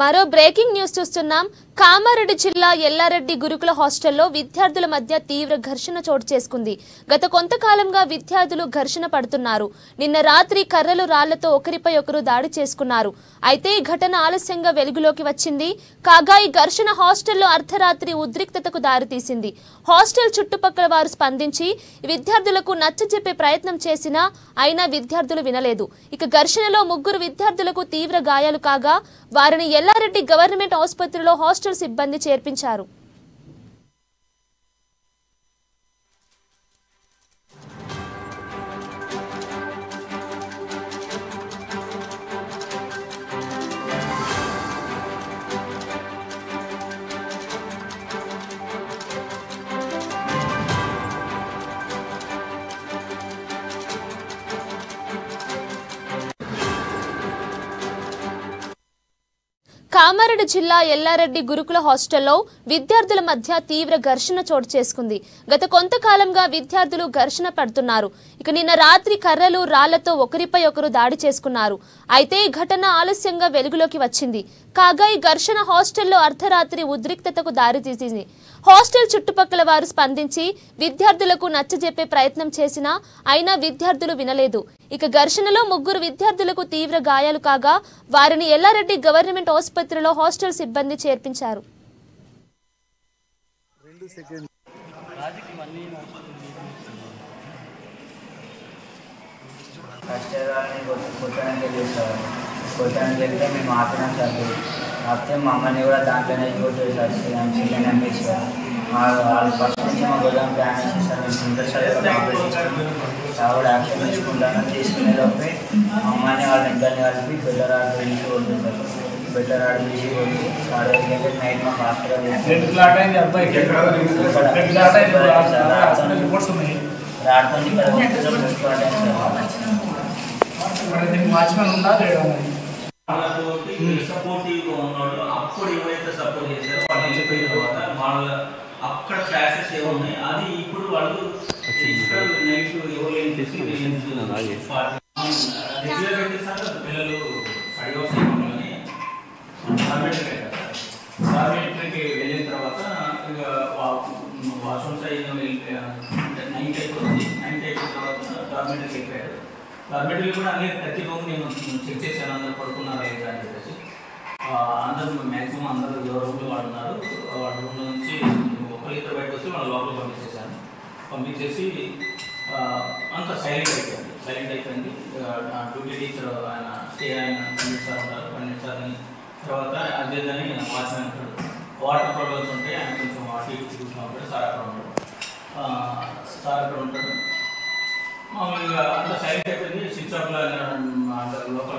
మరో breaking news చూస్తున్నాం. కామారెడ్డి జిల్లా ఎల్లారెడ్డి గురుకుల హాస్టల్లో విద్యార్థుల మధ్య తీవ్ర ఘర్షణ చోటు చేసుకుంది. గత కొంతకాలంగా విద్యార్థులు ఘర్షణ పడుతున్నారు. నిన్న రాత్రి కర్రలు రాళ్లతో ఒకరిపై ఒకరు దాడి చేసుకున్నారు. అయితే ఈ ఘటన ఆలస్యంగా వెలుగులోకి వచ్చింది. కాగా ఈ ఘర్షణ హాస్టల్లో అర్ధరాత్రి ఉద్రిక్తతకు దారితీసింది. హాస్టల్ చుట్టుపక్కల వారు స్పందించి విద్యార్థులకు నచ్చజెప్పే ప్రయత్నం చేసినా అయినా విద్యార్థులు వినలేదు. ఇక ఘర్షణలో 3 విద్యార్థులకు తీవ్ర గాయాలు కాగా వారిని ఎల్లారెడ్డి గవర్నమెంట్ ఆసుపత్రిలో హాస్టల్ సిబ్బంది చేర్పించారు. కామారెడ్డి జిల్లా ఎల్లారెడ్డి గురుకుల హాస్టల్లో విద్యార్థుల మధ్య తీవ్ర ఘర్షణ చోటు చేసుకుంది. గత కొంతకాలంగా విద్యార్థులు ఘర్షణ పడుతున్నారు. ఇక నిన్న రాత్రి కర్రలు రాళ్లతో ఒకరిపై ఒకరు దాడి చేసుకున్నారు. అయితే ఈ ఘటన ఆలస్యంగా వెలుగులోకి వచ్చింది. కాగా ఈ ఘర్షణ హాస్టల్లో అర్ధరాత్రి ఉద్రిక్తతకు దారితీసింది. హాస్టల్ చుట్టుపక్కల వారు స్పందించి విద్యార్థులకు నచ్చజెప్పే ప్రయత్నం చేసినా అయినా విద్యార్థులు వినలేదు. ఇక ఘర్షణలో 3 విద్యార్థులకు తీవ్ర గాయాలు కాగా వారిని ఎల్లారెడ్డి గవర్నమెంట్ ఆసుపత్రిలో హాస్టల్ సిబ్బంది చేర్పించారు. కొట్టడానికి వెళ్తే మేము ఆపినాం సార్. కాకపోతే మమ్మల్ని కూడా దాంట్లోనే కొట్టేసారు. చికెన్ అనిపించారు. వాళ్ళు ఫస్ట్ నుంచి మా గోదాం ప్లాన్ వేసి సార్ మేము ఇంట్రెస్ట్ చాలా యాక్షన్ తీసుకుంటాను. తీసుకునే లోపే మమ్మల్ని వాళ్ళ ఇద్దరిని కలిపి బెటర్ ఆర్డర్ తీసి కొట్టేసారు. బెటర్ ఆర్డర్ తీసి కొట్టి సార్ నైట్ మాకు హాస్పిటల్ సపోర్టివ్గా ఉన్నాడు. అప్పుడు ఎవరైతే సపోర్ట్ చేశారో వాళ్ళు చెప్పిన తర్వాత వాళ్ళ అక్కడ క్లాసెస్ ఏమో ఉన్నాయి అది ఇప్పుడు వాళ్ళు నైట్ ఎవరు రెగ్యులర్ అయితే సార్ పిల్లలు అడిగోసారి డార్మెటరీకి వెళ్ళిన తర్వాత ఇక వాష్రూమ్స్ అయిన 9 అయిపోతుంది. 9 అయిపోయిన తర్వాత డార్మెటరీకి వెళ్ళిపోయారు. డార్మెటరీలో కూడా అన్ని ప్రతి రూమ్ నేను చెక్ చేశాను. అందరూ పడుకున్నారు లేదా అని చెప్పేసి అందరూ మ్యాక్సిమం అందరూ ఎవరు రూమ్లో వాళ్ళు ఉన్నారు. వాళ్ళ రూమ్లో నుంచి ఒకరిద్దరు బయటకు వచ్చి వాళ్ళ లోపల పంపించేశాను. పంపించేసి అంత సైలెంట్ అయిపోయింది. డ్యూటీ టీచర్ ఆయన పండిట్ సార్ ఉంటారు. పండిట్ సార్ అని తర్వాత అజయ్ అని వాచ్మెన్ ఉంటాడు. వాటర్ ప్రాబ్లమ్స్ ఉంటాయి. ఆయన కొంచెం అటు ఇటు చూస్తూ ఉంటాడు. సార్ అక్కడ ఉంటాడు. మామూలుగా అంత సైలెంట్ అయిపోయింది. స్విచ్ ఆఫ్లో అందరు లోపల